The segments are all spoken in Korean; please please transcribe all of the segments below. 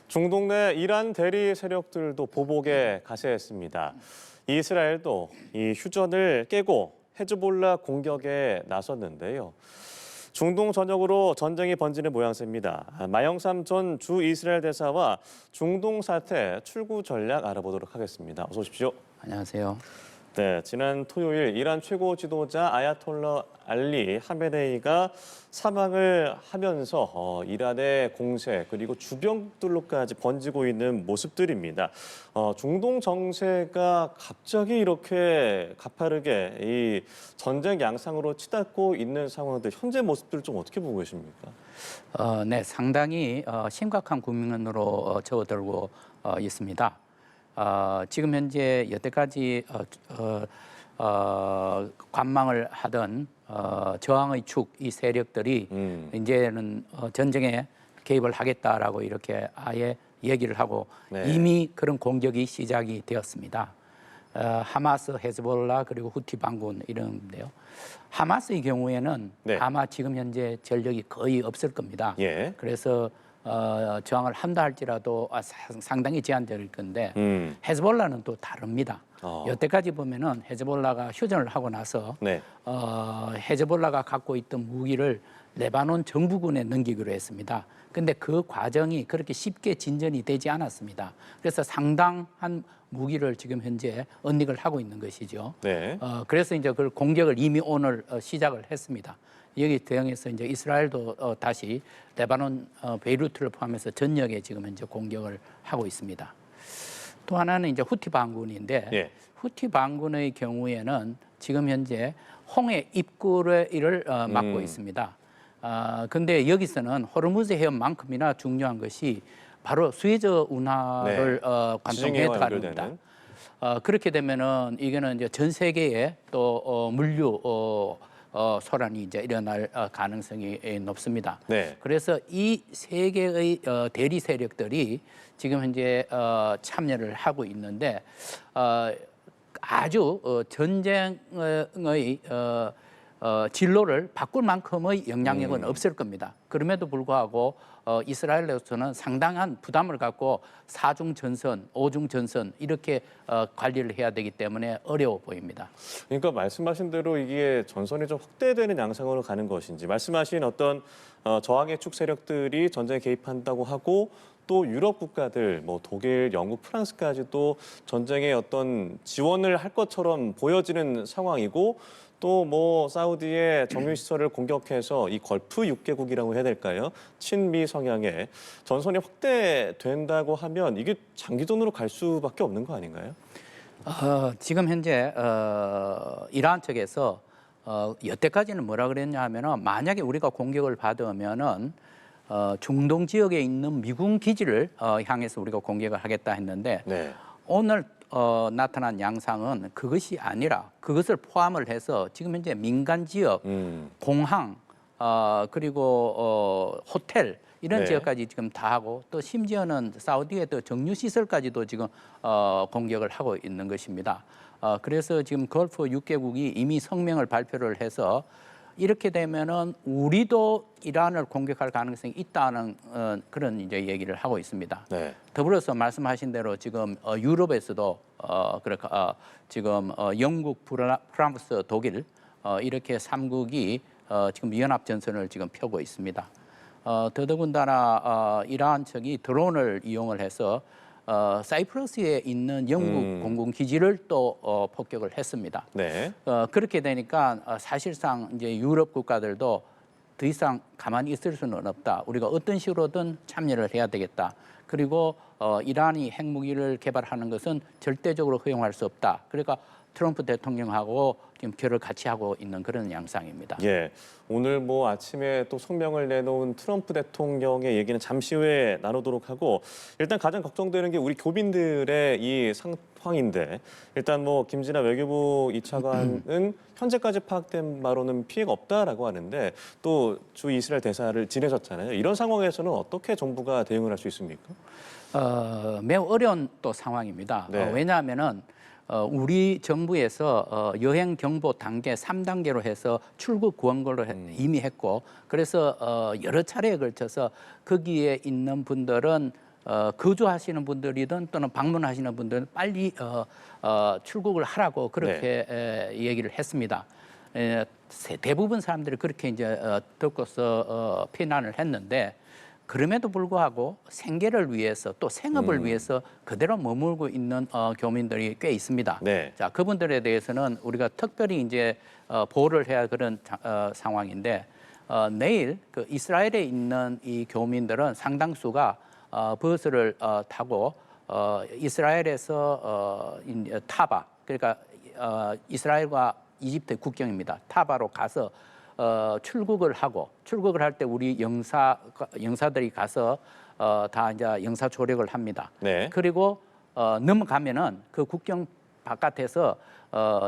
중동 내 이란 대리 세력들도 보복에 가세했습니다. 이스라엘도 이 휴전을 깨고 헤즈볼라 공격에 나섰는데요. 중동 전역으로 전쟁이 번지는 모양새입니다. 마영삼 전 주 이스라엘 대사와 중동 사태 출구 전략 알아보도록 하겠습니다. 어서 오십시오. 안녕하세요. 네, 지난 토요일 이란 최고 지도자 아야톨라 알리 하메네이가 사망을 하면서 이란의 공세 그리고 주변들로까지 번지고 있는 모습들입니다. 중동 정세가 갑자기 이렇게 가파르게 이 전쟁 양상으로 치닫고 있는 상황들 현재 모습들 좀 어떻게 보고 계십니까? 네, 상당히 심각한 국면으로 접어들고 있습니다. 지금 현재 여태까지 관망을 하던 저항의 축, 이 세력들이 이제는 전쟁에 개입을 하겠다라고 이렇게 아예 얘기를 하고 네. 이미 그런 공격이 시작이 되었습니다. 하마스, 헤즈볼라 그리고 후티 반군 이런데요. 하마스의 경우에는 네. 아마 지금 현재 전력이 거의 없을 겁니다. 예. 그래서 저항을 한다 할지라도 상당히 제한될 건데 헤즈볼라는 또 다릅니다. 여태까지 보면은 헤즈볼라가 휴전을 하고 나서 네. 헤즈볼라가 갖고 있던 무기를 레바논 정부군에 넘기기로 했습니다. 근데 그 과정이 그렇게 쉽게 진전이 되지 않았습니다. 그래서 상당한 무기를 지금 현재 언닉을 하고 있는 것이죠. 네. 그래서 이제 그 공격을 이미 오늘 시작을 했습니다. 여기 대응해서 이제 이스라엘도 다시 레바논 베이루트를 포함해서 전역에 지금 현재 공격을 하고 있습니다. 또 하나는 이제 후티 반군인데 예. 후티 반군의 경우에는 지금 현재 홍해 입구를 막고 있습니다. 근데 여기서는 호르무즈 해협만큼이나 중요한 것이 바로 수에즈 운하를 관통해 들어가는 겁니다. 그렇게 되면은 이거는 이제 전 세계에 또 물류 소란이 이제 일어날 가능성이 높습니다. 네. 그래서 이 세 개의 대리 세력들이 지금 현재 참여를 하고 있는데 아주 전쟁의 진로를 바꿀 만큼의 영향력은 없을 겁니다. 그럼에도 불구하고 이스라엘로서는 상당한 부담을 갖고 4중 전선, 5중 전선 이렇게 관리를 해야 되기 때문에 어려워 보입니다. 그러니까 말씀하신 대로 이게 전선이 좀 확대되는 양상으로 가는 것인지 말씀하신 어떤 저항의 축 세력들이 전쟁에 개입한다고 하고 또 유럽 국가들 뭐 독일, 영국, 프랑스까지도 전쟁에 어떤 지원을 할 것처럼 보여지는 상황이고 또 뭐 사우디의 정유 시설을 공격해서 이 걸프 6개국이라고 해야 될까요? 친미 성향의 전선이 확대된다고 하면 이게 장기전으로 갈 수밖에 없는 거 아닌가요? 지금 현재 이란 측에서 여태까지는 뭐라 그랬냐 하면은 만약에 우리가 공격을 받으면은 중동 지역에 있는 미군 기지를 향해서 우리가 공격을 하겠다 했는데 네. 오늘 나타난 양상은 그것이 아니라 그것을 포함을 해서 지금 현재 민간 지역, 공항, 그리고 호텔 이런 네. 지역까지 지금 다 하고 또 심지어는 사우디의 또 정유 시설까지도 지금 공격을 하고 있는 것입니다. 그래서 지금 걸프 6개국이 이미 성명을 발표를 해서 이렇게 되면은 우리도 이란을 공격할 가능성이 있다는 그런 이제 얘기를 하고 있습니다. 네. 더불어서 말씀하신 대로 지금 유럽에서도 지금 영국, 프랑스, 독일 이렇게 3국이 지금 연합 전선을 지금 펴고 있습니다. 더더군다나 이란 측이 드론을 이용을 해서 사이프러스에 있는 영국 공군 기지를 또 폭격을 했습니다. 네. 그렇게 되니까 사실상 이제 유럽 국가들도 더 이상 가만히 있을 수는 없다. 우리가 어떤 식으로든 참여를 해야 되겠다. 그리고 이란이 핵무기를 개발하는 것은 절대적으로 허용할 수 없다. 그러니까 트럼프 대통령하고 지금 결을 같이 하고 있는 그런 양상입니다. 예, 오늘 뭐 아침에 또 성명을 내놓은 트럼프 대통령의 얘기는 잠시 후에 나누도록 하고 일단 가장 걱정되는 게 우리 교민들의 이 상황인데 일단 뭐 김진아 외교부 2차관은 현재까지 파악된 바로는 피해가 없다라고 하는데 또 주 이스라엘 대사를 지내셨잖아요. 이런 상황에서는 어떻게 정부가 대응을 할 수 있습니까? 매우 어려운 또 상황입니다. 네. 왜냐하면은 우리 정부에서 여행 경보 단계 3단계로 해서 출국 구원을 이미 했고 그래서 여러 차례에 걸쳐서 거기에 있는 분들은 거주하시는 분들이든 또는 방문하시는 분들은 빨리 출국을 하라고 그렇게 얘기를 했습니다. 대부분 사람들이 그렇게 이제 듣고서 피난을 했는데 그럼에도 불구하고 생계를 위해서 또 생업을 위해서 그대로 머물고 있는 교민들이 꽤 있습니다. 네. 자, 그분들에 대해서는 우리가 특별히 이제 보호를 해야 그런 상황인데 내일 그 이스라엘에 있는 이 교민들은 상당수가 버스를 타고 이스라엘에서 타바 그러니까 이스라엘과 이집트 국경입니다. 타바로 가서 출국을 할 때 우리 영사들이 가서 다 이제 영사 조력을 합니다. 네. 그리고 넘어가면은 그 국경 바깥에서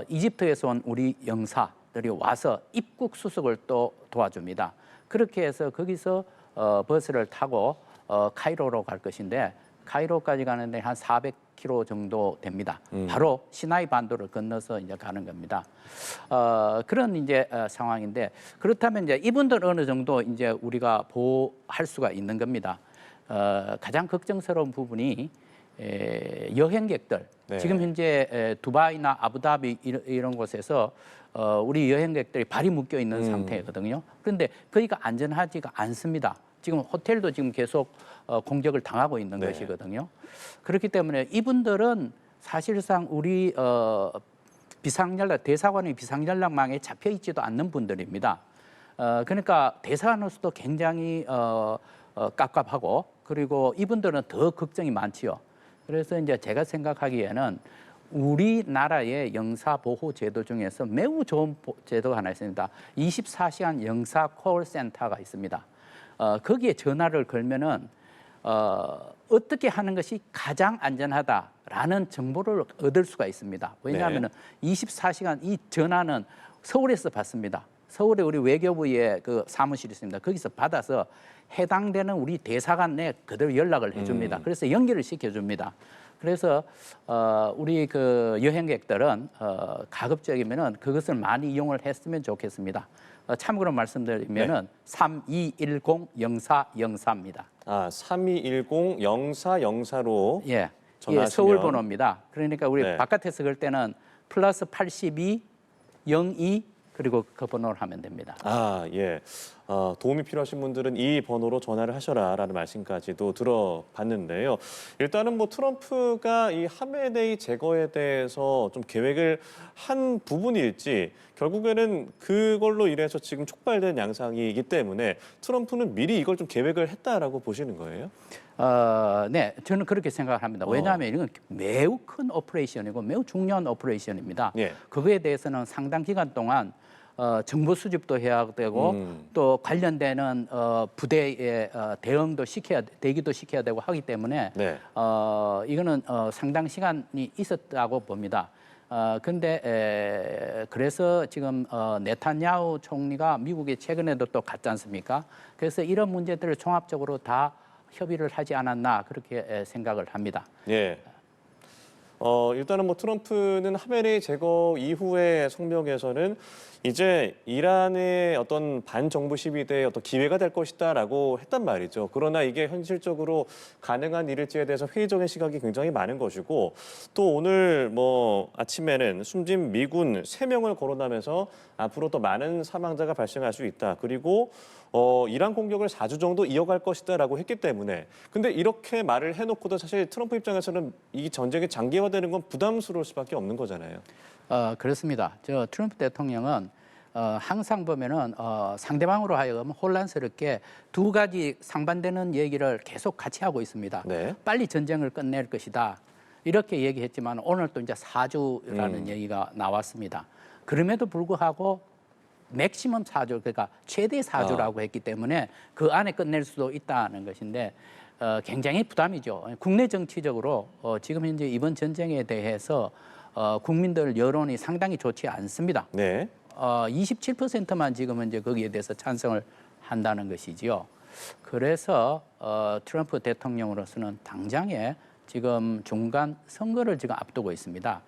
이집트에서 온 우리 영사들이 와서 입국 수속을 또 도와줍니다. 그렇게 해서 거기서 버스를 타고 카이로로 갈 것인데 카이로까지 가는데 한 400km 정도 됩니다. 바로 시나이 반도를 건너서 이제 가는 겁니다. 그런 이제 상황인데 그렇다면 이제 이분들 어느 정도 이제 우리가 보호할 수가 있는 겁니다. 가장 걱정스러운 부분이 여행객들. 네. 지금 현재 두바이나 아부다비 이런 곳에서 우리 여행객들이 발이 묶여 있는 상태거든요. 그런데 거기가 안전하지가 않습니다. 지금 호텔도 지금 계속 공격을 당하고 있는 것이거든요. 그렇기 때문에 이분들은 사실상 우리 대사관의 비상연락망에 잡혀 있지도 않는 분들입니다. 그러니까 대사관으로서도 굉장히 깝깝하고 그리고 이분들은 더 걱정이 많지요. 그래서 이제 제가 생각하기에는 우리나라의 영사보호 제도 중에서 매우 좋은 제도가 하나 있습니다. 24시간 영사 콜센터가 있습니다. 거기에 전화를 걸면은 어떻게 하는 것이 가장 안전하다라는 정보를 얻을 수가 있습니다. 왜냐하면은 24시간 이 전화는 서울에서 받습니다. 서울에 우리 외교부에 그 사무실이 있습니다. 거기서 받아서 해당되는 우리 대사관 내 그대로 연락을 해줍니다. 그래서 연결을 시켜줍니다. 그래서 우리 그 여행객들은 가급적이면은 그것을 많이 이용을 했으면 좋겠습니다. 참고로 말씀드리면은 3210 0404입니다. 아, 3210 0404로 예, 전화하시면 서울 번호입니다. 그러니까 우리 네. 바깥에서 걸 때는 플러스 82 02 그리고 그 번호를 하면 됩니다. 아, 예. 도움이 필요하신 분들은 이 번호로 전화를 하셔라라는 말씀까지도 들어봤는데요. 일단은 뭐 트럼프가 이 하메네이 제거에 대해서 좀 계획을 한 부분일지 결국에는 그걸로 인해서 지금 촉발된 양상이기 때문에 트럼프는 미리 이걸 좀 계획을 했다라고 보시는 거예요? 네, 저는 그렇게 생각을 합니다. 왜냐하면 이건 매우 큰 오퍼레이션이고 매우 중요한 오퍼레이션입니다. 예. 그거에 대해서는 상당 기간 동안 정보 수집도 해야 되고 또 관련되는 부대의 대응도 대기도 시켜야 되고 하기 때문에 네. 이거는 상당 시간이 있었다고 봅니다. 근데 그래서 지금 네탄야후 총리가 미국에 최근에도 또 갔지 않습니까? 그래서 이런 문제들을 종합적으로 다 협의를 하지 않았나 그렇게 생각을 합니다. 예. 일단은 뭐 트럼프는 하메네이 제거 이후의 성명에서는 이제 이란의 어떤 반정부 시위대의 어떤 기회가 될 것이다라고 했단 말이죠. 그러나 이게 현실적으로 가능한 일일지에 대해서 회의적인 시각이 굉장히 많은 것이고 또 오늘 뭐 아침에는 숨진 미군 3명을 거론하면서 앞으로 더 많은 사망자가 발생할 수 있다. 그리고 이란 공격을 4주 정도 이어갈 것이다라고 했기 때문에 근데 이렇게 말을 해놓고도 사실 트럼프 입장에서는 이 전쟁이 장기화되는 건 부담스러울 수밖에 없는 거잖아요. 그렇습니다. 저 트럼프 대통령은 항상 보면은 상대방으로 하여금 혼란스럽게 두 가지 상반되는 얘기를 계속 같이 하고 있습니다. 네. 빨리 전쟁을 끝낼 것이다. 이렇게 얘기했지만 오늘 또 이제 4주라는 얘기가 나왔습니다. 그럼에도 불구하고 맥시멈 4주, 그러니까 최대 4주라고 했기 때문에 그 안에 끝낼 수도 있다는 것인데 굉장히 부담이죠. 국내 정치적으로 지금 현재 이번 전쟁에 대해서 국민들 여론이 상당히 좋지 않습니다. 네. 27%만 지금 현재 거기에 대해서 찬성을 한다는 것이지요. 그래서 트럼프 대통령으로서는 당장에 지금 중간 선거를 지금 앞두고 있습니다.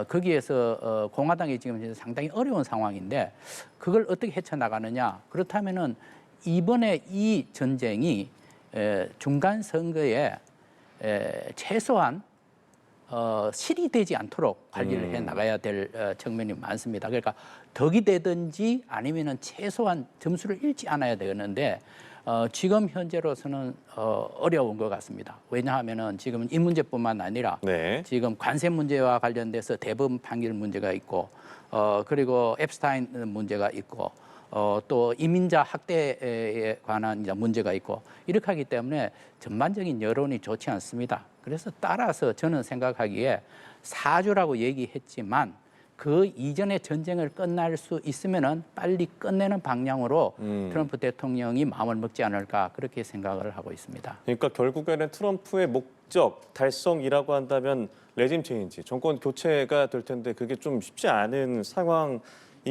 거기에서 공화당이 지금 상당히 어려운 상황인데 그걸 어떻게 헤쳐나가느냐. 그렇다면은 이번에 이 전쟁이 중간 선거에 최소한 실이 되지 않도록 관리를 해 나가야 될 측면이 많습니다. 그러니까 덕이 되든지 아니면은 최소한 점수를 잃지 않아야 되는데 지금 현재로서는 어려운 것 같습니다. 왜냐하면은 지금 이 문제뿐만 아니라 네. 지금 관세 문제와 관련돼서 대법원 판결 문제가 있고 그리고 앱스타인 문제가 있고 또 이민자 학대에 관한 이제 문제가 있고 이렇게 하기 때문에 전반적인 여론이 좋지 않습니다. 그래서 따라서 저는 생각하기에 사주라고 얘기했지만 그 이전에 전쟁을 끝날 수 있으면은 빨리 끝내는 방향으로 트럼프 대통령이 마음을 먹지 않을까 그렇게 생각을 하고 있습니다. 그러니까 결국에는 트럼프의 목적 달성이라고 한다면 레짐 체인지, 정권 교체가 될 텐데 그게 좀 쉽지 않은 상황인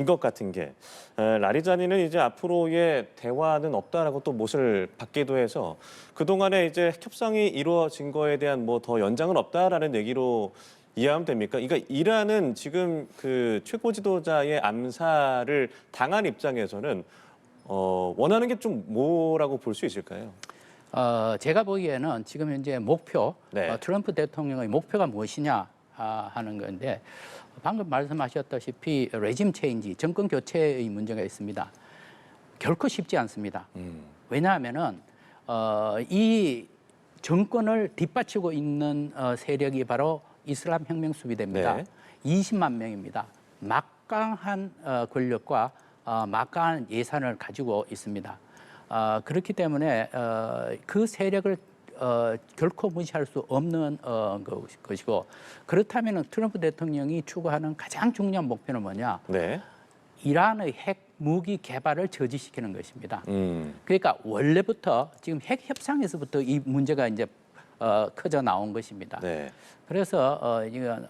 것 같은 게 라리자니는 이제 앞으로의 대화는 없다라고 또 못을 받기도 해서 그동안에 이제 핵 협상이 이루어진 거에 대한 뭐 더 연장은 없다라는 얘기로 이해하면 됩니까? 그러니까 이란은 지금 그 최고 지도자의 암살을 당한 입장에서는 원하는 게 좀 뭐라고 볼 수 있을까요? 제가 보기에는 지금 현재 목표, 네. 트럼프 대통령의 목표가 무엇이냐 하는 건데 방금 말씀하셨다시피 레짐 체인지, 정권 교체의 문제가 있습니다. 결코 쉽지 않습니다. 왜냐하면은 이 정권을 뒷받치고 있는 세력이 바로 이슬람 혁명 수비대입니다. 네. 20만 명입니다. 막강한 권력과 막강한 예산을 가지고 있습니다. 그렇기 때문에 그 세력을 결코 무시할 수 없는 것이고 그렇다면 트럼프 대통령이 추구하는 가장 중요한 목표는 뭐냐? 네. 이란의 핵 무기 개발을 저지시키는 것입니다. 그러니까 원래부터 지금 핵 협상에서부터 이 문제가 이제 커져 나온 것입니다. 네. 그래서 이건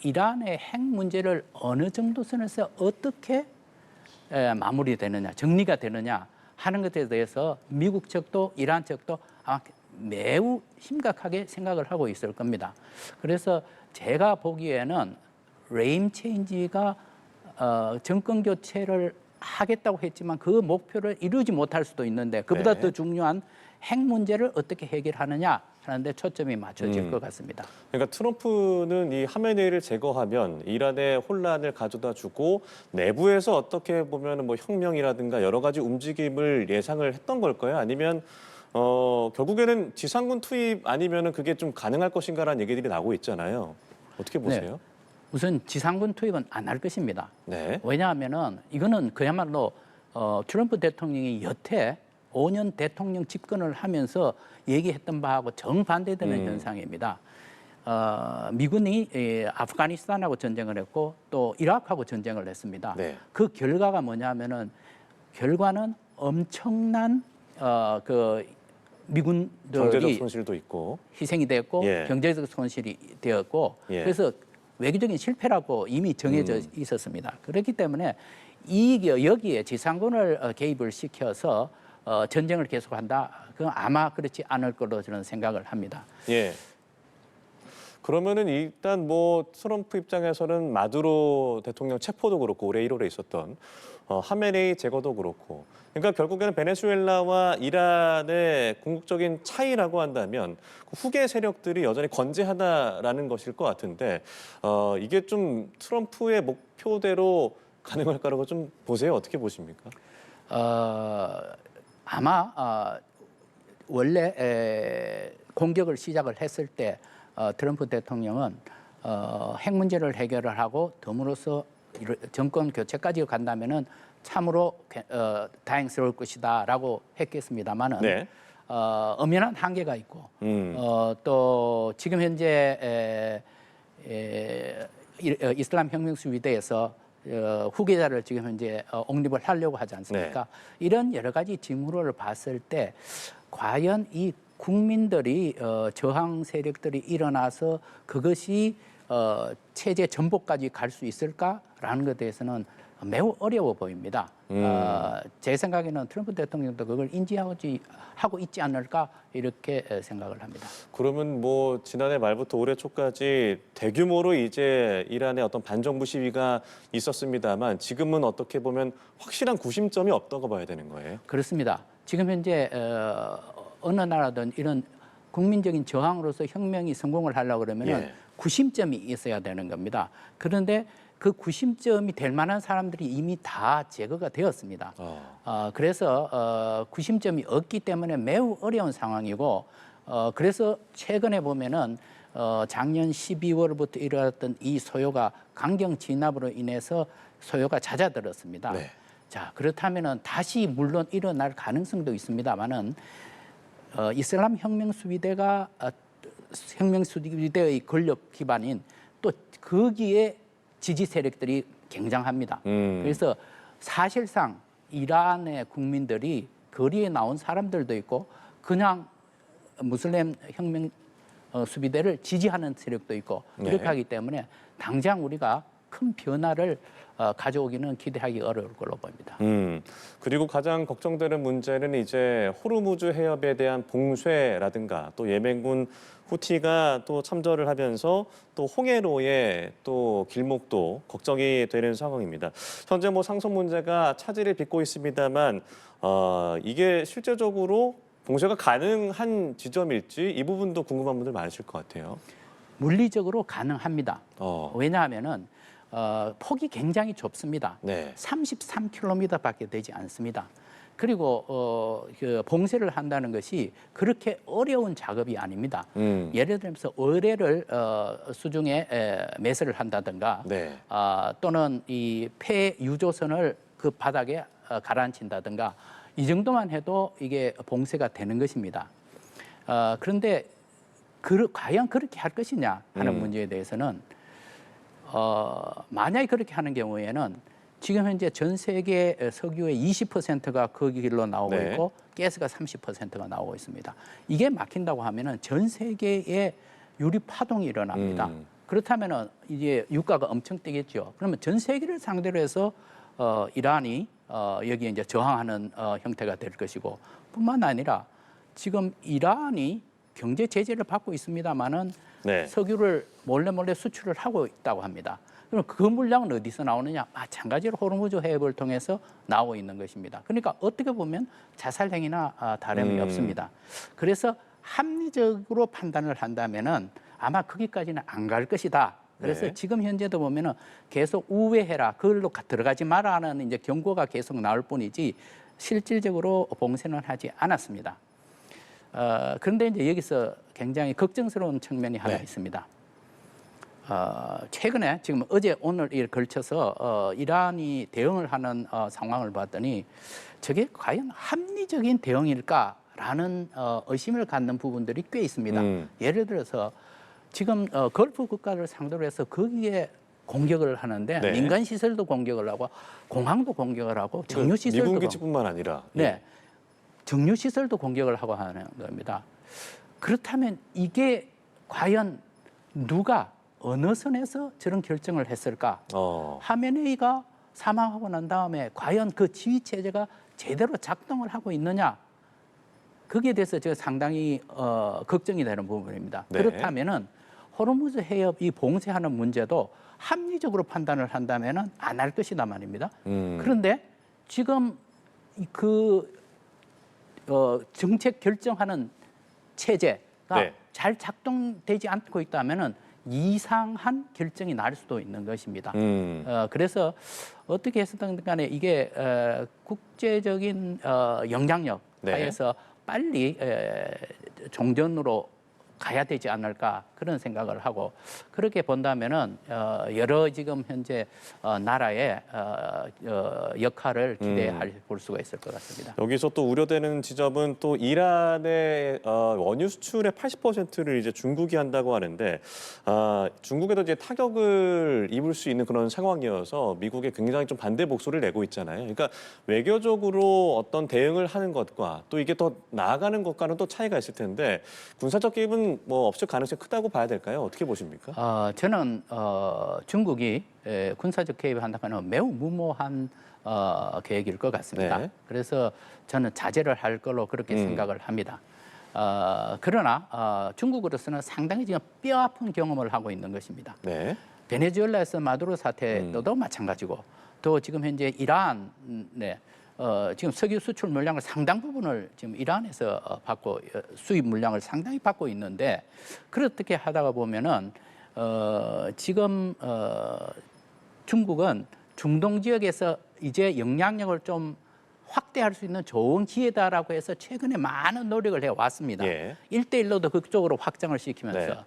이란의 핵 문제를 어느 정도 선에서 어떻게 마무리되느냐, 정리가 되느냐 하는 것에 대해서 미국 측도 이란 측도 아마 매우 심각하게 생각을 하고 있을 겁니다. 그래서 제가 보기에는 레임 체인지가 정권 교체를 하겠다고 했지만 그 목표를 이루지 못할 수도 있는데 그보다 네. 더 중요한 핵 문제를 어떻게 해결하느냐 하는데 초점이 맞춰질 것 같습니다. 그러니까 트럼프는 이 하메네이를 제거하면 이란의 혼란을 가져다 주고 내부에서 어떻게 보면 뭐 혁명이라든가 여러 가지 움직임을 예상을 했던 걸까요? 아니면 결국에는 지상군 투입 아니면은 그게 좀 가능할 것인가라는 얘기들이 나오고 있잖아요. 어떻게 보세요? 우선 지상군 투입은 안 할 것입니다. 네. 왜냐하면은 이거는 그야말로 트럼프 대통령이 여태 5년 대통령 집권을 하면서 얘기했던 바하고 정반대되는 현상입니다. 미군이 아프가니스탄하고 전쟁을 했고 또 이라크하고 전쟁을 했습니다. 네. 그 결과가 뭐냐면은 결과는 엄청난 그 미군들이 경제적 손실도 있고. 희생이 되었고 예. 경제적 손실이 되었고 예. 그래서 외교적인 실패라고 이미 정해져 있었습니다. 그렇기 때문에 여기에 지상군을 개입을 시켜서 전쟁을 계속한다. 그건 아마 그렇지 않을 거로 저는 생각을 합니다. 예. 그러면은 일단 뭐 트럼프 입장에서는 마두로 대통령 체포도 그렇고 올해 1월에 있었던 하메네이 제거도 그렇고 그러니까 결국에는 베네수엘라와 이란의 궁극적인 차이라고 한다면 그 후계 세력들이 여전히 건재하다라는 것일 것 같은데 이게 좀 트럼프의 목표대로 가능할까라고 좀 보세요. 어떻게 보십니까? 아마 원래 공격을 시작을 했을 때 트럼프 대통령은 핵 문제를 해결을 하고 덤으로써 정권 교체까지 간다면은 참으로 다행스러울 것이다라고 했겠습니다만은 네. 엄연한 한계가 있고 또 지금 현재 이슬람 혁명 수비대에서 후계자를 지금 현재 옹립을 하려고 하지 않습니까? 네. 이런 여러 가지 징후를 봤을 때 과연 이 국민들이 저항 세력들이 일어나서 그것이 체제 전복까지 갈 수 있을까라는 것에 대해서는 매우 어려워 보입니다. 제 생각에는 트럼프 대통령도 그걸 인지하고 있지 않을까 이렇게 생각을 합니다. 그러면 뭐 지난해 말부터 올해 초까지 대규모로 이제 이란의 어떤 반정부 시위가 있었습니다만 지금은 어떻게 보면 확실한 구심점이 없다고 봐야 되는 거예요. 그렇습니다. 지금 현재 어느 나라든 이런 국민적인 저항으로서 혁명이 성공을 하려고 그러면은 예. 구심점이 있어야 되는 겁니다. 그런데 그 구심점이 될 만한 사람들이 이미 다 제거가 되었습니다. 그래서 구심점이 없기 때문에 매우 어려운 상황이고 그래서 최근에 보면은 작년 12월부터 일어났던 이 소요가 강경 진압으로 인해서 소요가 잦아들었습니다. 네. 자, 그렇다면은 다시 물론 일어날 가능성도 있습니다만은 이슬람 혁명 수비대가 혁명 수비대의 권력 기반인 또 거기에 지지 세력들이 굉장합니다. 그래서 사실상 이란의 국민들이 거리에 나온 사람들도 있고 그냥 무슬림 혁명 수비대를 지지하는 세력도 있고 이렇게 네. 하기 때문에 당장 우리가 큰 변화를 가져오기는 기대하기 어려울 걸로 봅니다. 그리고 가장 걱정되는 문제는 이제 호르무즈 해협에 대한 봉쇄라든가 또 예멘군 후티가 또 참전을 하면서 또 홍해로의 또 길목도 걱정이 되는 상황입니다. 현재 뭐 상선 문제가 차질을 빚고 있습니다만 이게 실제적으로 봉쇄가 가능한 지점일지 이 부분도 궁금한 분들 많으실 것 같아요. 물리적으로 가능합니다. 왜냐하면은 폭이 굉장히 좁습니다. 네. 33km밖에 되지 않습니다. 그리고 그 봉쇄를 한다는 것이 그렇게 어려운 작업이 아닙니다. 예를 들면서 어뢰를 수중에 매설을 한다든가 네. 또는 이 폐 유조선을 그 바닥에 가라앉힌다든가 이 정도만 해도 이게 봉쇄가 되는 것입니다. 그런데 과연 그렇게 할 것이냐 하는 문제에 대해서는 만약에 그렇게 하는 경우에는 지금 현재 전 세계 석유의 20%가 그 길로 나오고 네. 있고 가스가 30%가 나오고 있습니다. 이게 막힌다고 하면은 전 세계에 유리 파동이 일어납니다. 그렇다면은 이제 유가가 엄청 뛰겠죠. 그러면 전 세계를 상대로 해서 이란이 여기에 이제 저항하는 형태가 될 것이고 뿐만 아니라 지금 이란이 경제 제재를 받고 있습니다만은 네. 석유를 몰래 수출을 하고 있다고 합니다. 그럼 그 물량은 어디서 나오느냐? 마찬가지로 호르무즈 해협을 통해서 나오고 있는 것입니다. 그러니까 어떻게 보면 자살행위나 다름이 없습니다. 그래서 합리적으로 판단을 한다면은 아마 거기까지는 안 갈 것이다. 그래서 네. 지금 현재도 보면은 계속 우회해라, 그걸로 들어가지 마라는 이제 경고가 계속 나올 뿐이지 실질적으로 봉쇄는 하지 않았습니다. 그런데 이제 여기서 굉장히 걱정스러운 측면이 하나 있습니다. 최근에 지금 어제 오늘에 걸쳐서 이란이 대응을 하는 상황을 봤더니 저게 과연 합리적인 대응일까라는 의심을 갖는 부분들이 꽤 있습니다. 예를 들어서 지금 걸프 국가를 상대로 해서 거기에 공격을 하는데 네. 민간 시설도 공격을 하고 공항도 공격을 하고 정유 시설도 미군 기지뿐만 아니라 네. 정유 시설도 공격을 하고 하는 겁니다. 그렇다면 이게 과연 누가 어느 선에서 저런 결정을 했을까? 하메네이가 사망하고 난 다음에 과연 그 지휘 체제가 제대로 작동을 하고 있느냐? 거기에 대해서 제가 상당히 걱정이 되는 부분입니다. 네. 그렇다면은 호르무즈 해협 이 봉쇄하는 문제도 합리적으로 판단을 한다면은 안 할 것이다 말입니다. 그런데 지금 정책 결정하는 체제가 네. 잘 작동되지 않고 있다면은 이상한 결정이 날 수도 있는 것입니다. 그래서 어떻게 해서든 간에 이게 국제적인 영향력 하에서 빨리 종전으로 가야 되지 않을까 그런 생각을 하고 그렇게 본다면은 여러 지금 현재 나라의 역할을 기대할 볼 수가 있을 것 같습니다. 여기서 또 우려되는 지점은 또 이란의 원유 수출의 80%를 이제 중국이 한다고 하는데 중국에도 이제 타격을 입을 수 있는 그런 상황이어서 미국에 굉장히 좀 반대 목소리를 내고 있잖아요. 그러니까 외교적으로 어떤 대응을 하는 것과 또 이게 더 나아가는 것과는 또 차이가 있을 텐데 군사적 개입은 뭐 없을 가능성이 크다고 봐야 될까요? 어떻게 보십니까? 저는 중국이 군사적 개입을 한다면 매우 무모한 계획일 것 같습니다. 네. 그래서 저는 자제를 할 걸로 그렇게 생각을 합니다. 그러나 중국으로서는 상당히 지금 뼈아픈 경험을 하고 있는 것입니다. 네. 베네수엘라에서 마두로 사태 때도 마찬가지고 또 지금 현재 이란의 지금 석유 수출 물량을 상당 부분을 지금 이란에서 받고 수입 물량을 상당히 받고 있는데 그렇게 하다가 보면은 지금 중국은 중동 지역에서 이제 영향력을 좀 확대할 수 있는 좋은 기회다라고 해서 최근에 많은 노력을 해왔습니다. 예. 1대1로도 그쪽으로 확장을 시키면서. 네.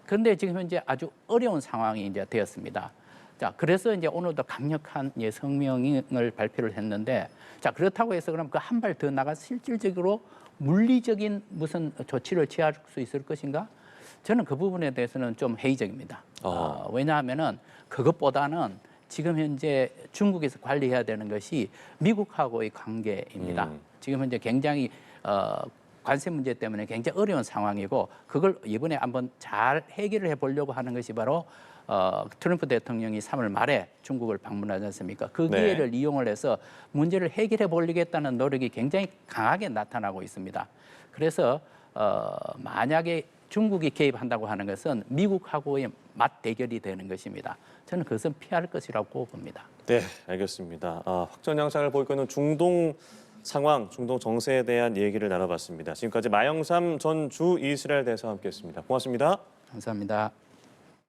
그런데 지금 현재 아주 어려운 상황이 이제 되었습니다. 자, 그래서 이제 오늘도 강력한 성명을 발표를 했는데, 자, 그렇다고 해서 그럼 그 한 발 더 나가 실질적으로 물리적인 무슨 조치를 취할 수 있을 것인가? 저는 그 부분에 대해서는 좀 회의적입니다. 왜냐하면은 그것보다는 지금 현재 중국에서 관리해야 되는 것이 미국하고의 관계입니다. 지금 현재 굉장히 관세 문제 때문에 굉장히 어려운 상황이고 그걸 이번에 한번 잘 해결을 해보려고 하는 것이 바로 트럼프 대통령이 3월 말에 중국을 방문하지 않습니까? 그 네. 기회를 이용을 해서 문제를 해결해 보려겠다는 노력이 굉장히 강하게 나타나고 있습니다. 그래서 만약에 중국이 개입한다고 하는 것은 미국하고의 맞대결이 되는 것입니다. 저는 그것은 피할 것이라고 봅니다. 네, 알겠습니다. 확전 양상을 보이고 있는 중동 상황, 중동 정세에 대한 얘기를 나눠봤습니다. 지금까지 마영삼 전 주 이스라엘 대사와 함께했습니다. 고맙습니다. 감사합니다.